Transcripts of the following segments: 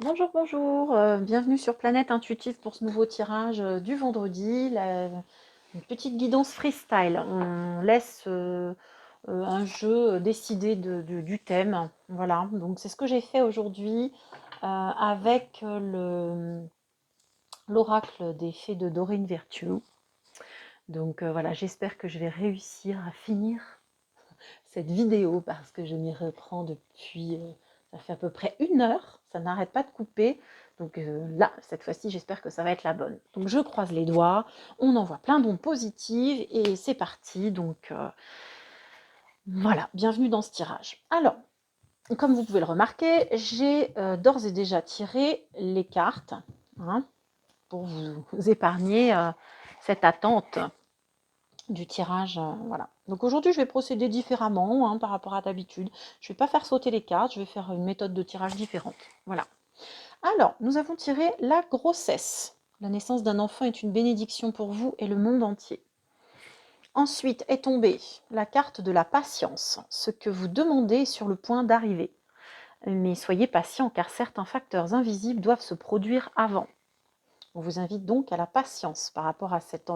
Bonjour, bonjour, bienvenue sur Planète Intuitive pour ce nouveau tirage du vendredi, une petite guidance freestyle. On laisse un jeu décider du thème. Voilà, donc c'est ce que j'ai fait aujourd'hui avec l'oracle des fées de Doreen Virtue. Donc voilà, j'espère que je vais réussir à finir cette vidéo parce que je m'y reprends depuis, ça fait à peu près 1 heure, ça n'arrête pas de couper. Donc là, cette fois-ci, j'espère que ça va être la bonne. Donc je croise les doigts, on envoie plein d'ondes positives et c'est parti. Donc voilà, bienvenue dans ce tirage. Alors, comme vous pouvez le remarquer, j'ai d'ores et déjà tiré les cartes hein, pour vous épargner cette attente du tirage, voilà. Donc aujourd'hui, je vais procéder différemment par rapport à d'habitude. Je ne vais pas faire sauter les cartes, je vais faire une méthode de tirage différente. Voilà. Alors, nous avons tiré la grossesse. La naissance d'un enfant est une bénédiction pour vous et le monde entier. Ensuite est tombée la carte de la patience. Ce que vous demandez est sur le point d'arriver. Mais soyez patient car certains facteurs invisibles doivent se produire avant. On vous invite donc à la patience par rapport à cette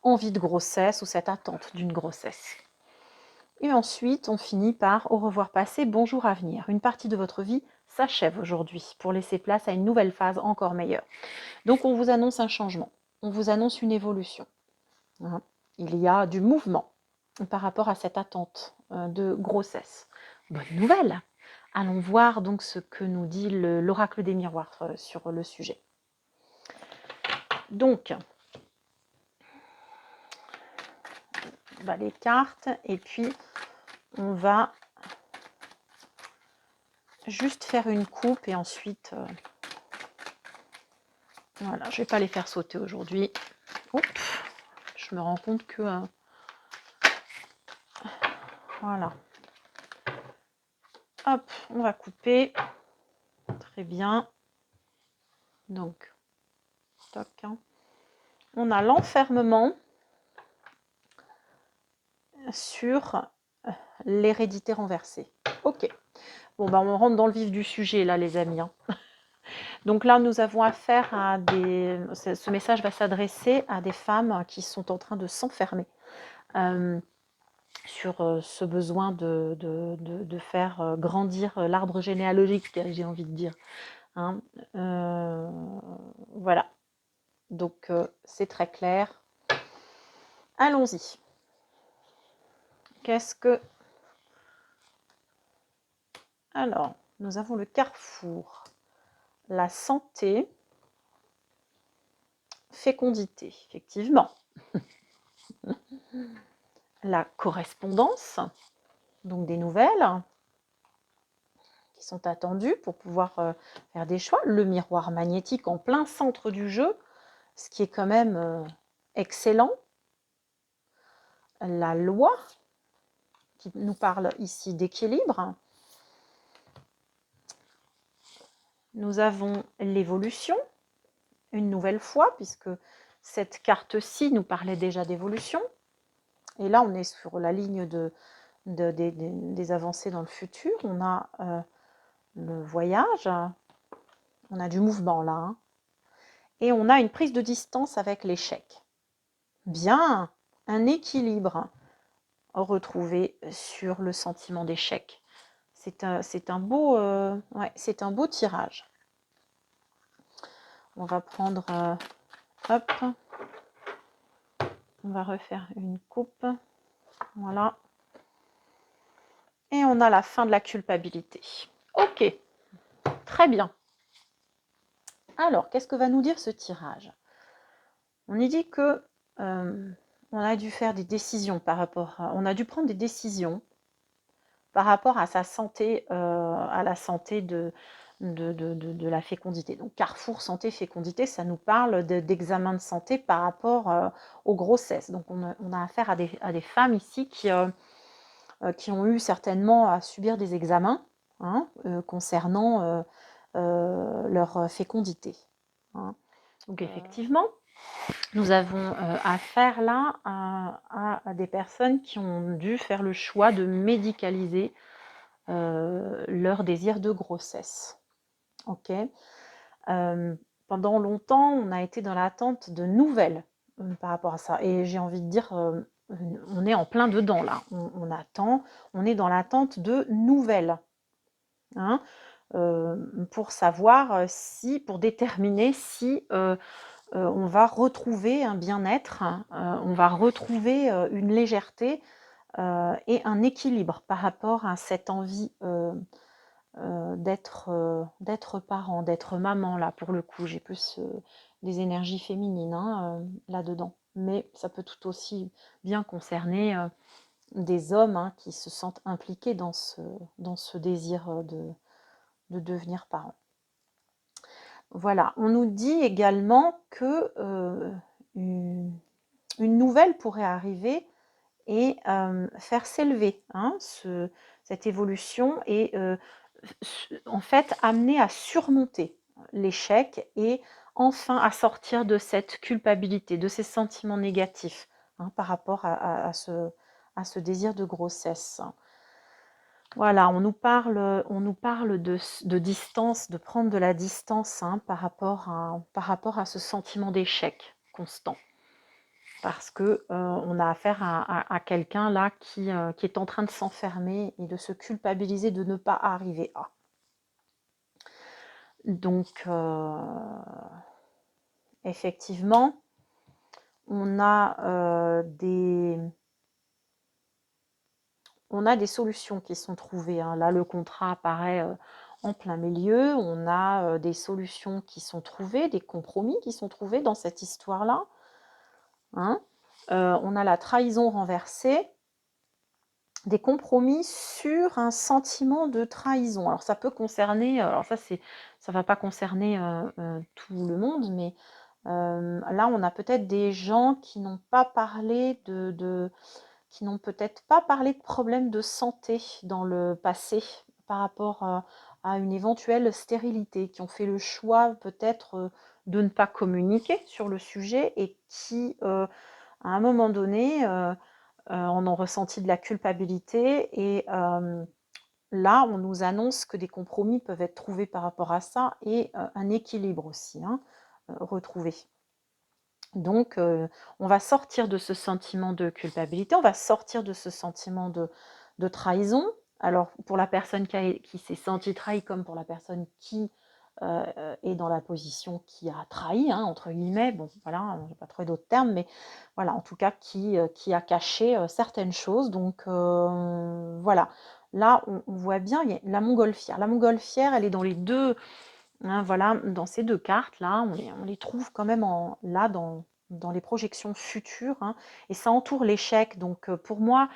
envie de grossesse ou cette attente d'une grossesse. Et ensuite, on finit par au revoir passé, bonjour avenir. Une partie de votre vie s'achève aujourd'hui pour laisser place à une nouvelle phase encore meilleure. Donc, on vous annonce un changement, on vous annonce une évolution. Il y a du mouvement par rapport à cette attente de grossesse. Bonne nouvelle. Allons voir donc ce que nous dit l'oracle des miroirs sur le sujet. Donc, les cartes et puis on va juste faire une coupe et ensuite voilà, je vais pas les faire sauter aujourd'hui. Je me rends compte que voilà. Hop, on va couper. Très bien. Donc, toc. On a l'enfermement sur l'hérédité renversée. Ok. Bon, on rentre dans le vif du sujet là, les amis. Donc là, nous avons affaire à des... Ce message va s'adresser à des femmes qui sont en train de s'enfermer sur ce besoin de faire grandir l'arbre généalogique, j'ai envie de dire. Voilà. Donc, c'est très clair. Allons-y. Qu'est-ce que... Alors, nous avons le carrefour. La santé, fécondité, effectivement. La correspondance, donc des nouvelles qui sont attendues pour pouvoir faire des choix. Le miroir magnétique en plein centre du jeu, ce qui est quand même excellent. La loi, qui nous parle ici d'équilibre. Nous avons l'évolution, une nouvelle fois, puisque cette carte-ci nous parlait déjà d'évolution. Et là, on est sur la ligne des avancées dans le futur. On a le voyage, on a du mouvement là, et on a une prise de distance avec l'échec. Bien, un équilibre retrouvé sur le sentiment d'échec. C'est un beau tirage. On va prendre, hop, on va refaire une coupe, voilà. Et on a la fin de la culpabilité. Ok, très bien. Alors, qu'est-ce que va nous dire ce tirage? On y dit que on a dû faire des décisions par rapport à, on a dû prendre des décisions par rapport à sa santé, à la santé de la fécondité. Donc Carrefour Santé Fécondité, ça nous parle d'examen de santé par rapport aux grossesses. Donc on a affaire à des femmes ici qui ont eu certainement à subir des examens concernant leur fécondité. Donc effectivement, nous avons affaire là à des personnes qui ont dû faire le choix de médicaliser leur désir de grossesse. Ok. Pendant longtemps, on a été dans l'attente de nouvelles par rapport à ça. Et j'ai envie de dire, on est en plein dedans là. On attend, on est dans l'attente de nouvelles. Hein, pour savoir si, pour déterminer si on va retrouver un bien-être, on va retrouver une légèreté et un équilibre par rapport à cette envie d'être parent, d'être maman, là, pour le coup. J'ai plus des énergies féminines hein, là-dedans. Mais ça peut tout aussi bien concerner des hommes hein, qui se sentent impliqués dans ce désir de devenir parent. Voilà, on nous dit également que une nouvelle pourrait arriver et faire s'élever hein, cette évolution et en fait amener à surmonter l'échec et enfin à sortir de cette culpabilité, de ces sentiments négatifs hein, par rapport à ce désir de grossesse. Voilà, on nous parle de distance, de prendre de la distance hein, par rapport à ce sentiment d'échec constant. Parce que on a affaire à quelqu'un là qui est en train de s'enfermer et de se culpabiliser de ne pas arriver à. Donc, effectivement, on a des solutions qui sont trouvées. Hein. Là, le contrat apparaît en plein milieu. On a des solutions qui sont trouvées, des compromis qui sont trouvés dans cette histoire-là. Hein. On a la trahison renversée, des compromis sur un sentiment de trahison. Alors, ça peut concerner, alors ça va pas concerner tout le monde, mais là, on a peut-être des gens qui n'ont pas parlé qui n'ont peut-être pas parlé de problèmes de santé dans le passé par rapport à une éventuelle stérilité, qui ont fait le choix peut-être de ne pas communiquer sur le sujet et qui, à un moment donné, en ont ressenti de la culpabilité et là, on nous annonce que des compromis peuvent être trouvés par rapport à ça et un équilibre aussi hein, retrouvé. Donc, on va sortir de ce sentiment de culpabilité, on va sortir de ce sentiment de trahison. Alors, pour la personne qui s'est sentie trahie, comme pour la personne qui est dans la position qui a trahi, hein, entre guillemets, bon, voilà, je n'ai pas trouvé d'autres termes, mais voilà, en tout cas, qui a caché certaines choses. Donc, voilà. Là, on voit bien, il y a la montgolfière. La montgolfière, elle est dans les deux, hein, voilà, dans ces deux cartes-là, on les trouve quand même là dans les projections futures, hein, et ça entoure l'échec. Donc pour moi,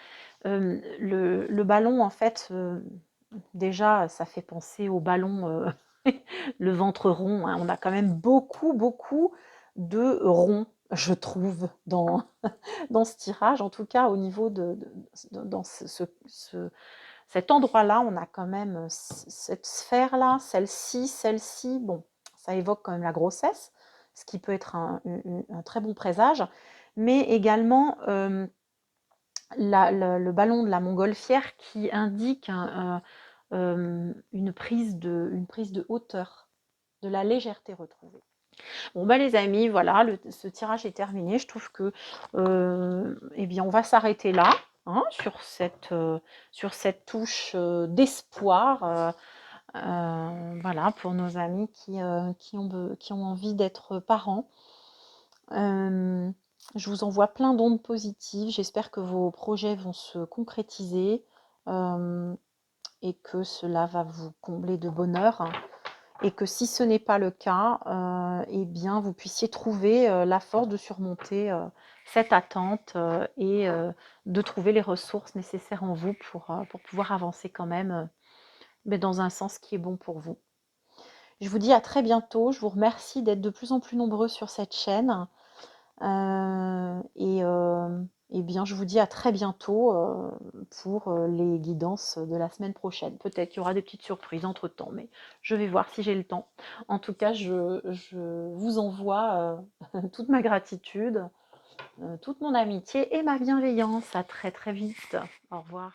le ballon, en fait, déjà, ça fait penser au ballon, le ventre rond. Hein. On a quand même beaucoup, beaucoup de ronds, je trouve, dans ce tirage, en tout cas au niveau dans cet endroit-là, on a quand même cette sphère-là, celle-ci, bon, ça évoque quand même la grossesse, ce qui peut être un très bon présage, mais également le ballon de la montgolfière qui indique une prise de hauteur, de la légèreté retrouvée. Bon bah les amis, voilà, ce tirage est terminé. Je trouve que eh bien on va s'arrêter là, hein, sur cette touche d'espoir. Voilà, pour nos amis qui ont envie d'être parents. Je vous envoie plein d'ondes positives. J'espère que vos projets vont se concrétiser et que cela va vous combler de bonheur. Et que si ce n'est pas le cas, eh bien, vous puissiez trouver la force de surmonter cette attente et de trouver les ressources nécessaires en vous pour pouvoir avancer quand même, mais dans un sens qui est bon pour vous. Je vous dis à très bientôt. Je vous remercie d'être de plus en plus nombreux sur cette chaîne. Et bien, je vous dis à très bientôt pour les guidances de la semaine prochaine. Peut-être qu'il y aura des petites surprises entre-temps, mais je vais voir si j'ai le temps. En tout cas, je vous envoie toute ma gratitude, toute mon amitié et ma bienveillance. À très très vite. Au revoir.